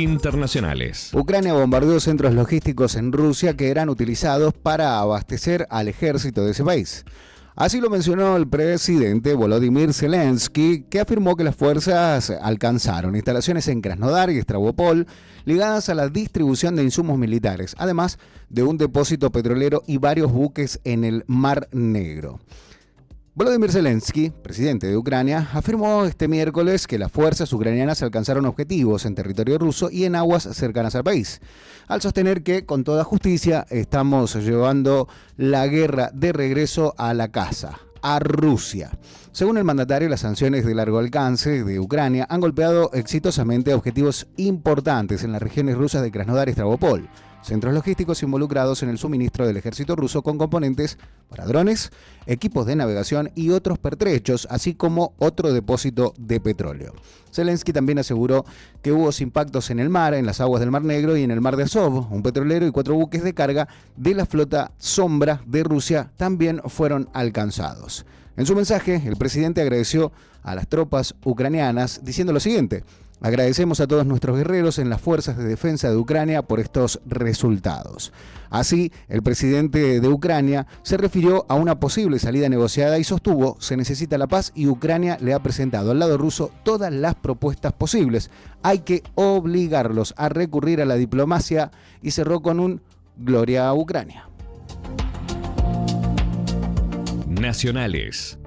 internacionales. Ucrania bombardeó centros logísticos en Rusia que eran utilizados para abastecer al ejército de ese país. Así lo mencionó el presidente Volodymyr Zelensky, que afirmó que las fuerzas alcanzaron instalaciones en Krasnodar y Stavropol ligadas a la distribución de insumos militares, además de un depósito petrolero y varios buques en el Mar Negro. Volodymyr Zelensky, presidente de Ucrania, afirmó este miércoles que las fuerzas ucranianas alcanzaron objetivos en territorio ruso y en aguas cercanas al país, al sostener que, con toda justicia, estamos llevando la guerra de regreso a la casa, a Rusia. Según el mandatario, las sanciones de largo alcance de Ucrania han golpeado exitosamente objetivos importantes en las regiones rusas de Krasnodar y Stavropol, centros logísticos involucrados en el suministro del ejército ruso con componentes para drones, equipos de navegación y otros pertrechos, así como otro depósito de petróleo. Zelensky también aseguró que hubo impactos en el mar, en las aguas del Mar Negro y en el Mar de Azov. Un petrolero y 4 buques de carga de la flota Sombra de Rusia también fueron alcanzados. En su mensaje, el presidente agradeció a las tropas ucranianas diciendo lo siguiente: agradecemos a todos nuestros guerreros en las fuerzas de defensa de Ucrania por estos resultados. Así, el presidente de Ucrania se refirió a una posible salida negociada y sostuvo: se necesita la paz y Ucrania le ha presentado al lado ruso todas las propuestas posibles. Hay que obligarlos a recurrir a la diplomacia, y cerró con un gloria a Ucrania. Nacionales.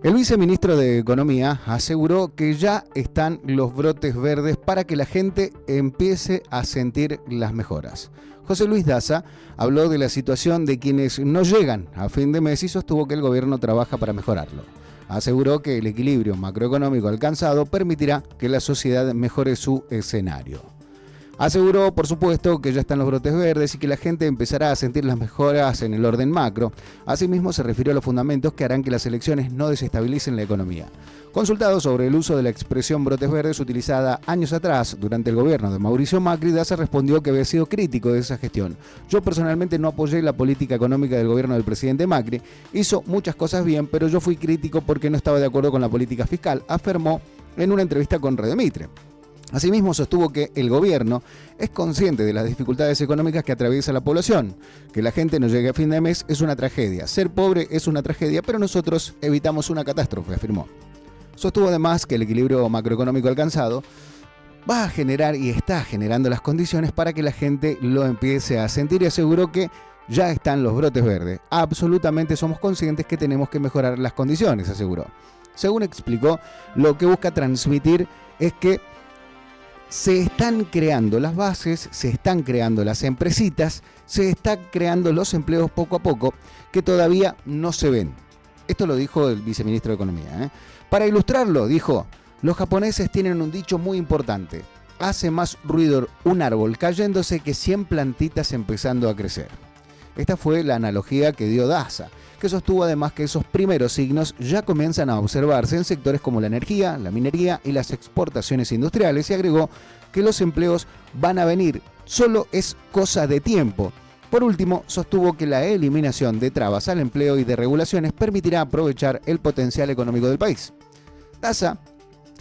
El viceministro de Economía aseguró que ya están los brotes verdes para que la gente empiece a sentir las mejoras. José Luis Daza habló de la situación de quienes no llegan a fin de mes y sostuvo que el gobierno trabaja para mejorarlo. Aseguró que el equilibrio macroeconómico alcanzado permitirá que la sociedad mejore su escenario. Aseguró, por supuesto, que ya están los brotes verdes y que la gente empezará a sentir las mejoras en el orden macro. Asimismo, se refirió a los fundamentos que harán que las elecciones no desestabilicen la economía. Consultado sobre el uso de la expresión brotes verdes utilizada años atrás durante el gobierno de Mauricio Macri, Daza respondió que había sido crítico de esa gestión. Yo personalmente no apoyé la política económica del gobierno del presidente Macri. Hizo muchas cosas bien, pero yo fui crítico porque no estaba de acuerdo con la política fiscal, afirmó en una entrevista con Radio Mitre. Asimismo, sostuvo que el gobierno es consciente de las dificultades económicas que atraviesa la población. Que la gente no llegue a fin de mes es una tragedia. Ser pobre es una tragedia, pero nosotros evitamos una catástrofe, afirmó. Sostuvo además que el equilibrio macroeconómico alcanzado va a generar y está generando las condiciones para que la gente lo empiece a sentir, y aseguró que ya están los brotes verdes. Absolutamente somos conscientes que tenemos que mejorar las condiciones, aseguró. Según explicó, lo que busca transmitir es que se están creando las bases, se están creando las empresitas, se están creando los empleos poco a poco que todavía no se ven. Esto lo dijo el viceministro de Economía. Para ilustrarlo, dijo: los japoneses tienen un dicho muy importante: hace más ruido un árbol cayéndose que 100 plantitas empezando a crecer. Esta fue la analogía que dio Daza, que sostuvo además que esos primeros signos ya comienzan a observarse en sectores como la energía, la minería y las exportaciones industriales, y agregó que los empleos van a venir, solo es cosa de tiempo. Por último, sostuvo que la eliminación de trabas al empleo y de regulaciones permitirá aprovechar el potencial económico del país. Daza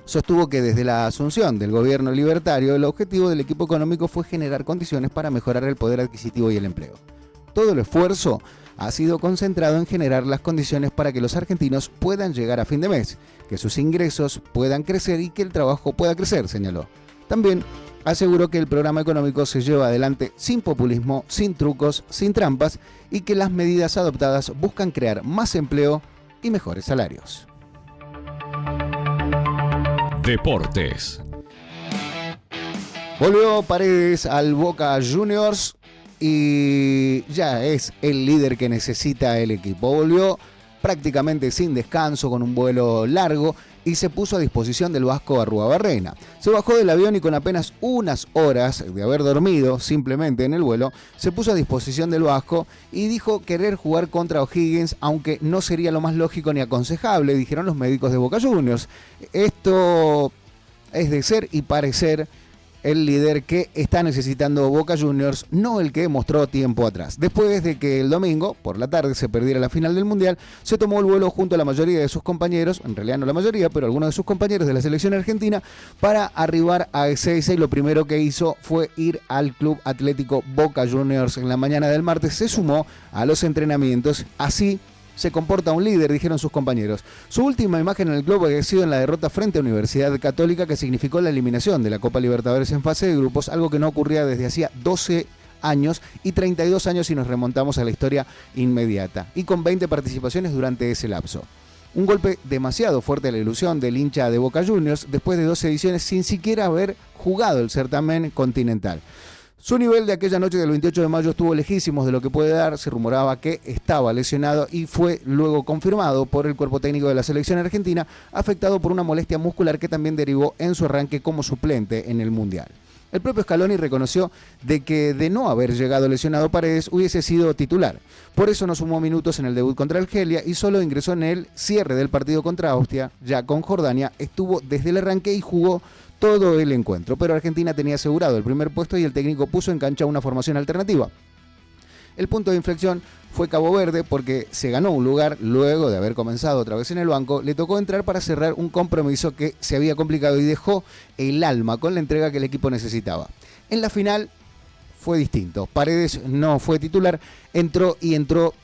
sostuvo que desde la asunción del gobierno libertario, el objetivo del equipo económico fue generar condiciones para mejorar el poder adquisitivo y el empleo. Todo el esfuerzo ha sido concentrado en generar las condiciones para que los argentinos puedan llegar a fin de mes, que sus ingresos puedan crecer y que el trabajo pueda crecer, señaló. También aseguró que el programa económico se lleva adelante sin populismo, sin trucos, sin trampas, y que las medidas adoptadas buscan crear más empleo y mejores salarios. Deportes. Volvió Paredes al Boca Juniors y ya es el líder que necesita el equipo. Volvió prácticamente sin descanso, con un vuelo largo, y se puso a disposición del vasco Arruabarrena. Se bajó del avión y con apenas unas horas de haber dormido simplemente en el vuelo, se puso a disposición del vasco y dijo querer jugar contra O'Higgins, aunque no sería lo más lógico ni aconsejable, dijeron los médicos de Boca Juniors. Esto es de ser y parecer el líder que está necesitando Boca Juniors, no el que mostró tiempo atrás. Después de que el domingo, por la tarde, se perdiera la final del Mundial, se tomó el vuelo junto a la mayoría de sus compañeros, en realidad no la mayoría, pero algunos de sus compañeros de la selección argentina, para arribar a Ezeiza, y lo primero que hizo fue ir al Club Atlético Boca Juniors en la mañana del martes. Se sumó a los entrenamientos. Así se comporta un líder, dijeron sus compañeros. Su última imagen en el club había sido en la derrota frente a Universidad Católica, que significó la eliminación de la Copa Libertadores en fase de grupos, algo que no ocurría desde hacía 12 años y 32 años si nos remontamos a la historia inmediata, y con 20 participaciones durante ese lapso. Un golpe demasiado fuerte a la ilusión del hincha de Boca Juniors después de 12 ediciones sin siquiera haber jugado el certamen continental. Su nivel de aquella noche del 28 de mayo estuvo lejísimos de lo que puede dar. Se rumoraba que estaba lesionado y fue luego confirmado por el cuerpo técnico de la selección argentina, afectado por una molestia muscular que también derivó en su arranque como suplente en el Mundial. El propio Scaloni reconoció de que de no haber llegado lesionado Paredes hubiese sido titular. Por eso no sumó minutos en el debut contra Argelia y solo ingresó en el cierre del partido contra Austria. Ya con Jordania estuvo desde el arranque y jugó todo el encuentro, pero Argentina tenía asegurado el primer puesto y el técnico puso en cancha una formación alternativa. El punto de inflexión fue Cabo Verde, porque se ganó un lugar luego de haber comenzado otra vez en el banco. Le tocó entrar para cerrar un compromiso que se había complicado y dejó el alma con la entrega que el equipo necesitaba. En la final fue distinto. Paredes no fue titular, entró,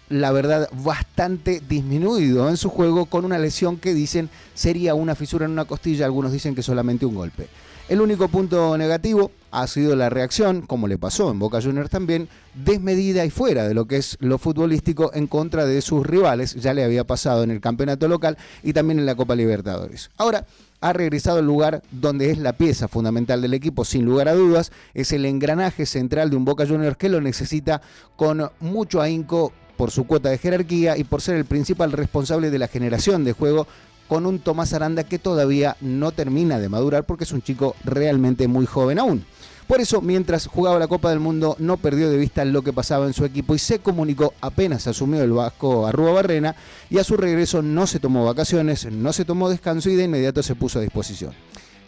la verdad, bastante disminuido en su juego, con una lesión que dicen sería una fisura en una costilla, algunos dicen que solamente un golpe. El único punto negativo ha sido la reacción, como le pasó en Boca Juniors también, desmedida y fuera de lo que es lo futbolístico en contra de sus rivales. Ya le había pasado en el campeonato local y también en la Copa Libertadores. Ahora ha regresado al lugar donde es la pieza fundamental del equipo, sin lugar a dudas. Es el engranaje central de un Boca Juniors que lo necesita con mucho ahínco por su cuota de jerarquía y por ser el principal responsable de la generación de juego, con un Tomás Aranda que todavía no termina de madurar porque es un chico realmente muy joven aún. Por eso, mientras jugaba la Copa del Mundo, no perdió de vista lo que pasaba en su equipo y se comunicó apenas asumió el Vasco Arrúa-Barrena, y a su regreso no se tomó vacaciones, no se tomó descanso y de inmediato se puso a disposición.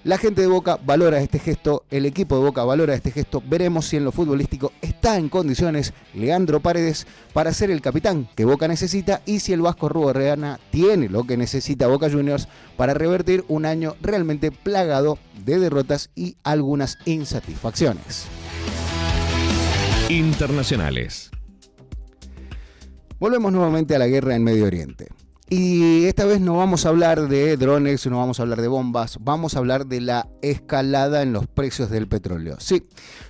La gente de Boca valora este gesto, el equipo de Boca valora este gesto. Veremos si en lo futbolístico está en condiciones Leandro Paredes para ser el capitán que Boca necesita, y si el Vasco Arrúa-Barrena tiene lo que necesita Boca Juniors para revertir un año realmente plagado de derrotas y algunas insatisfacciones. Internacionales. Volvemos nuevamente a la guerra en Medio Oriente. Y esta vez no vamos a hablar de drones, no vamos a hablar de bombas, vamos a hablar de la escalada en los precios del petróleo. Sí,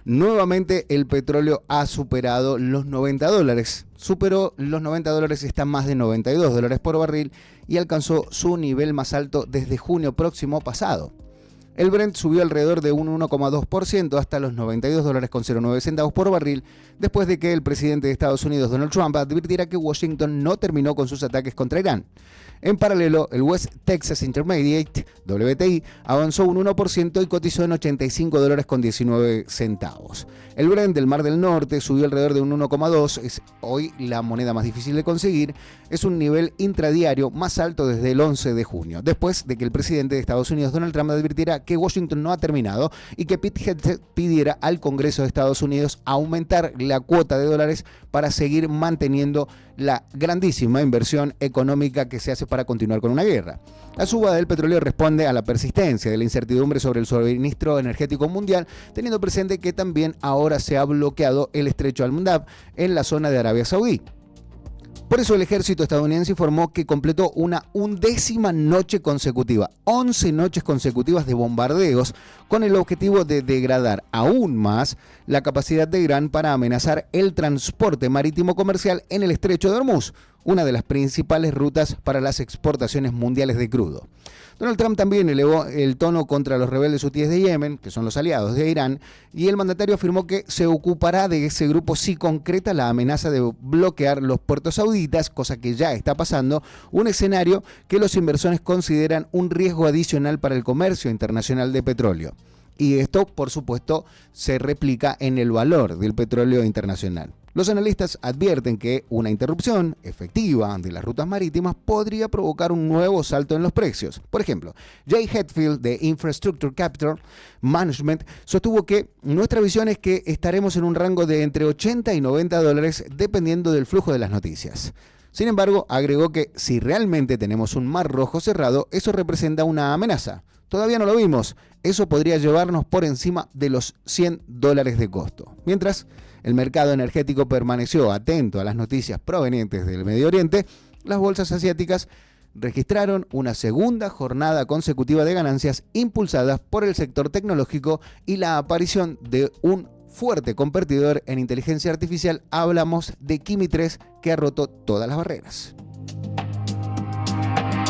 nuevamente el petróleo ha superado los $90. Superó los $90 y está más de $92 por barril y alcanzó su nivel más alto desde junio próximo pasado. El Brent subió alrededor de un 1,2% hasta los $92,09 por barril, después de que el presidente de Estados Unidos, Donald Trump, advirtiera que Washington no terminó con sus ataques contra Irán. En paralelo, el West Texas Intermediate, WTI, avanzó un 1% y cotizó en $85,19. El Brent del Mar del Norte subió alrededor de un 1,2%, es hoy la moneda más difícil de conseguir, es un nivel intradiario más alto desde el 11 de junio, después de que el presidente de Estados Unidos, Donald Trump, advirtiera que Washington no ha terminado y que Pete Hegseth pidiera al Congreso de Estados Unidos aumentar la cuota de dólares para seguir manteniendo la grandísima inversión económica que se hace para continuar con una guerra. La suba del petróleo responde a la persistencia de la incertidumbre sobre el suministro energético mundial, teniendo presente que también ahora se ha bloqueado el estrecho Al-Mandab en la zona de Arabia Saudí. Por eso el ejército estadounidense informó que completó una 11ª noche consecutiva, 11 noches consecutivas de bombardeos, con el objetivo de degradar aún más la capacidad de Irán para amenazar el transporte marítimo comercial en el estrecho de Hormuz, una de las principales rutas para las exportaciones mundiales de crudo. Donald Trump también elevó el tono contra los rebeldes hutíes de Yemen, que son los aliados de Irán, y el mandatario afirmó que se ocupará de ese grupo si concreta la amenaza de bloquear los puertos sauditas, cosa que ya está pasando, un escenario que los inversores consideran un riesgo adicional para el comercio internacional de petróleo. Y esto, por supuesto, se replica en el valor del petróleo internacional. Los analistas advierten que una interrupción efectiva de las rutas marítimas podría provocar un nuevo salto en los precios. Por ejemplo, Jay Hetfield de Infrastructure Capital Management sostuvo que nuestra visión es que estaremos en un rango de entre 80 y 90 dólares dependiendo del flujo de las noticias. Sin embargo, agregó que si realmente tenemos un mar rojo cerrado, eso representa una amenaza. Todavía no lo vimos. Eso podría llevarnos por encima de los 100 dólares de costo. Mientras el mercado energético permaneció atento a las noticias provenientes del Medio Oriente, las bolsas asiáticas registraron una segunda jornada consecutiva de ganancias impulsadas por el sector tecnológico y la aparición de un fuerte competidor en inteligencia artificial. Hablamos de Kimi 3, que ha roto todas las barreras.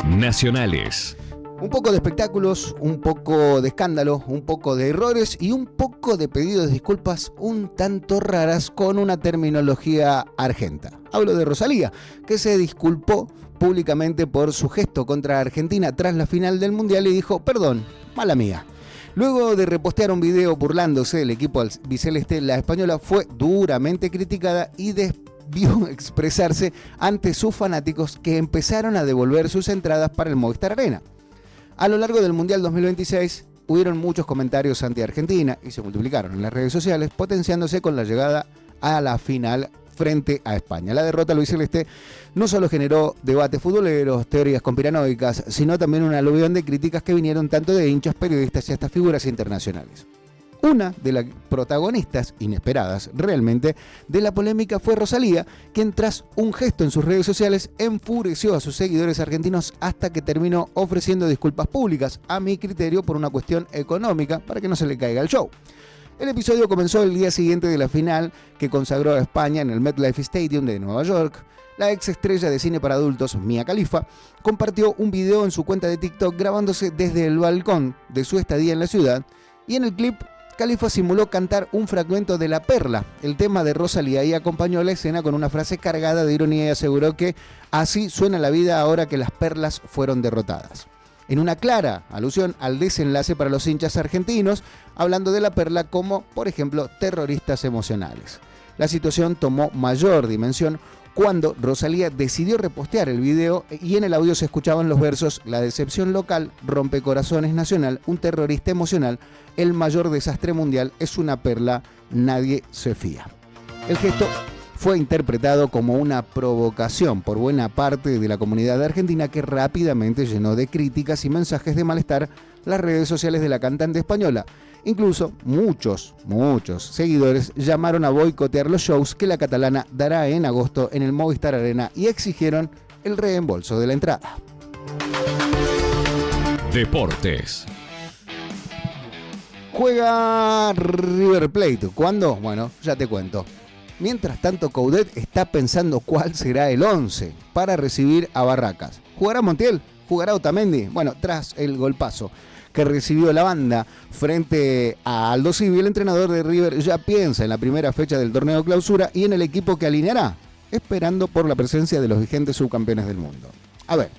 Nacionales. Un poco de espectáculos, un poco de escándalo, un poco de errores y un poco de pedidos de disculpas un tanto raras con una terminología argenta. Hablo de Rosalía, que se disculpó públicamente por su gesto contra Argentina tras la final del Mundial y dijo: perdón, mala mía. Luego de repostear un video burlándose del equipo albiceleste, la española fue duramente criticada y debió expresarse ante sus fanáticos, que empezaron a devolver sus entradas para el Movistar Arena. A lo largo del Mundial 2026 hubieron muchos comentarios anti-Argentina y se multiplicaron en las redes sociales, potenciándose con la llegada a la final frente a España. La derrota albiceleste no solo generó debates futboleros, teorías conspiranoicas, sino también un aluvión de críticas que vinieron tanto de hinchas, periodistas y hasta figuras internacionales. Una de las protagonistas inesperadas realmente de la polémica fue Rosalía, quien tras un gesto en sus redes sociales enfureció a sus seguidores argentinos hasta que terminó ofreciendo disculpas públicas, a mi criterio por una cuestión económica, para que no se le caiga el show. El episodio comenzó el día siguiente de la final que consagró a España en el MetLife Stadium de Nueva York. La ex estrella de cine para adultos, Mia Khalifa, compartió un video en su cuenta de TikTok grabándose desde el balcón de su estadía en la ciudad, y en el clip Khalifa simuló cantar un fragmento de La Perla, el tema de Rosalía, y acompañó la escena con una frase cargada de ironía y aseguró que así suena la vida ahora que las perlas fueron derrotadas. En una clara alusión al desenlace para los hinchas argentinos, hablando de La Perla como, por ejemplo, terroristas emocionales. La situación tomó mayor dimensión cuando Rosalía decidió repostear el video y en el audio se escuchaban los versos: la decepción local, rompecorazones nacional, un terrorista emocional, el mayor desastre mundial, es una perla, nadie se fía. El gesto fue interpretado como una provocación por buena parte de la comunidad argentina, que rápidamente llenó de críticas y mensajes de malestar las redes sociales de la cantante española. Incluso muchos seguidores llamaron a boicotear los shows que la catalana dará en agosto en el Movistar Arena y exigieron el reembolso de la entrada. Deportes. Juega River Plate. ¿Cuándo? Bueno, ya te cuento. Mientras tanto, Coudet está pensando cuál será el 11 para recibir a Barracas. ¿Jugará Montiel? ¿Jugará Otamendi? Bueno, tras el golpazo que recibió la banda frente a Aldo Civi, el entrenador de River ya piensa en la primera fecha del torneo clausura y en el equipo que alineará, esperando por la presencia de los vigentes subcampeones del mundo. A ver,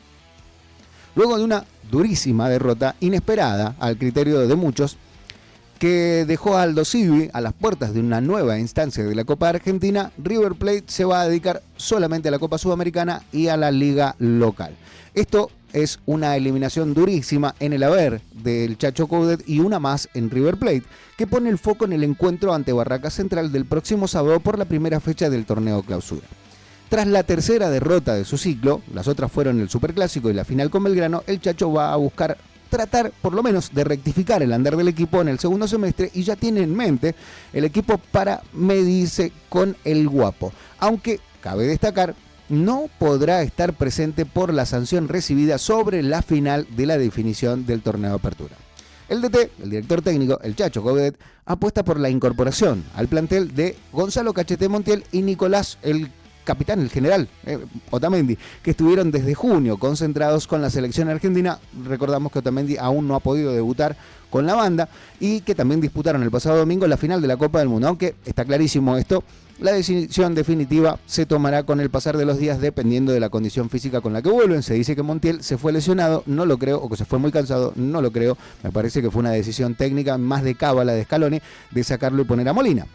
luego de una durísima derrota, inesperada al criterio de muchos, que dejó a Aldo Civi a las puertas de una nueva instancia de la Copa Argentina, River Plate se va a dedicar solamente a la Copa Sudamericana y a la liga local. Esto es una eliminación durísima en el haber del Chacho Coudet y una más en River Plate, que pone el foco en el encuentro ante Barracas Central del próximo sábado por la primera fecha del torneo clausura. Tras la tercera derrota de su ciclo, las otras fueron el Superclásico y la final con Belgrano, el Chacho va a buscar tratar por lo menos de rectificar el andar del equipo en el segundo semestre y ya tiene en mente el equipo para medirse con el Guapo, aunque cabe destacar no podrá estar presente por la sanción recibida sobre la final de la definición del torneo de apertura. El DT, el director técnico, el Chacho Coudet, apuesta por la incorporación al plantel de Gonzalo Cachete Montiel y Nicolás, el capitán, el general, Otamendi, que estuvieron desde junio concentrados con la selección argentina. Recordamos que Otamendi aún no ha podido debutar con la banda y que también disputaron el pasado domingo la final de la Copa del Mundo, aunque está clarísimo esto, la decisión definitiva se tomará con el pasar de los días dependiendo de la condición física con la que vuelven. Se dice que Montiel se fue lesionado, no lo creo, o que se fue muy cansado, no lo creo. Me parece que fue una decisión técnica más de cábala de Scaloni de sacarlo y poner a Molina.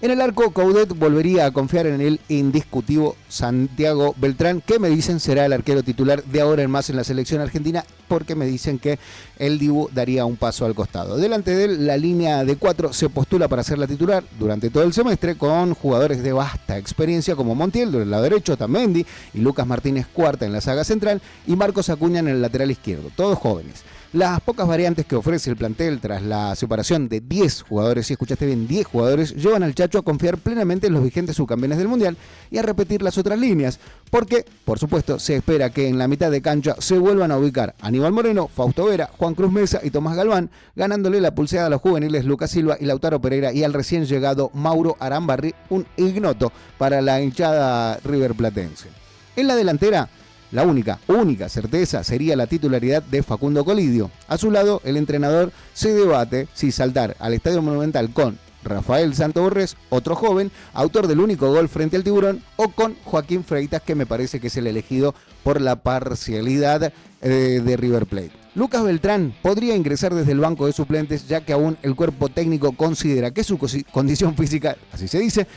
En el arco, Coudet volvería a confiar en el indiscutivo Santiago Beltrán, que me dicen será el arquero titular de ahora en más en la selección argentina, porque me dicen que el Dibu daría un paso al costado. Delante de él, la línea de 4 se postula para ser la titular durante todo el semestre, con jugadores de vasta experiencia como Montiel del lado derecho, Tamendi y Lucas Martínez Cuarta en la saga central y Marcos Acuña en el lateral izquierdo, todos jóvenes. Las pocas variantes que ofrece el plantel tras la separación de 10 jugadores, si escuchaste bien, 10 jugadores, llevan al Chacho a confiar plenamente en los vigentes subcampeones del Mundial y a repetir las otras líneas, porque, por supuesto, se espera que en la mitad de cancha se vuelvan a ubicar Aníbal Moreno, Fausto Vera, Juan Cruz Mesa y Tomás Galván, ganándole la pulseada a los juveniles Lucas Silva y Lautaro Pereira y al recién llegado Mauro Arambarri, un ignoto para la hinchada riverplatense. En la delantera, la única certeza sería la titularidad de Facundo Colidio. A su lado, el entrenador se debate si saltar al Estadio Monumental con Rafael Santoborrés, otro joven, autor del único gol frente al Tiburón, o con Joaquín Freitas, que me parece que es el elegido por la parcialidad de River Plate. Lucas Beltrán podría ingresar desde el banco de suplentes, ya que aún el cuerpo técnico considera que su condición física, así se dice,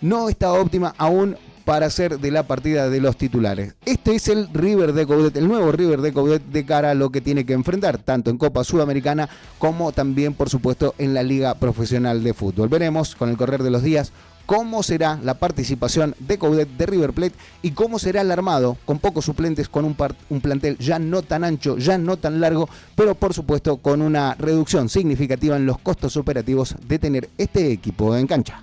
no está óptima aún para ser de la partida de los titulares. Este es el River de Coudet, el nuevo River de Coudet de cara a lo que tiene que enfrentar, tanto en Copa Sudamericana como también, por supuesto, en la Liga Profesional de Fútbol. Veremos con el correr de los días cómo será la participación de Coudet de River Plate y cómo será el armado con pocos suplentes, con un plantel ya no tan ancho, ya no tan largo, pero por supuesto con una reducción significativa en los costos operativos de tener este equipo en cancha.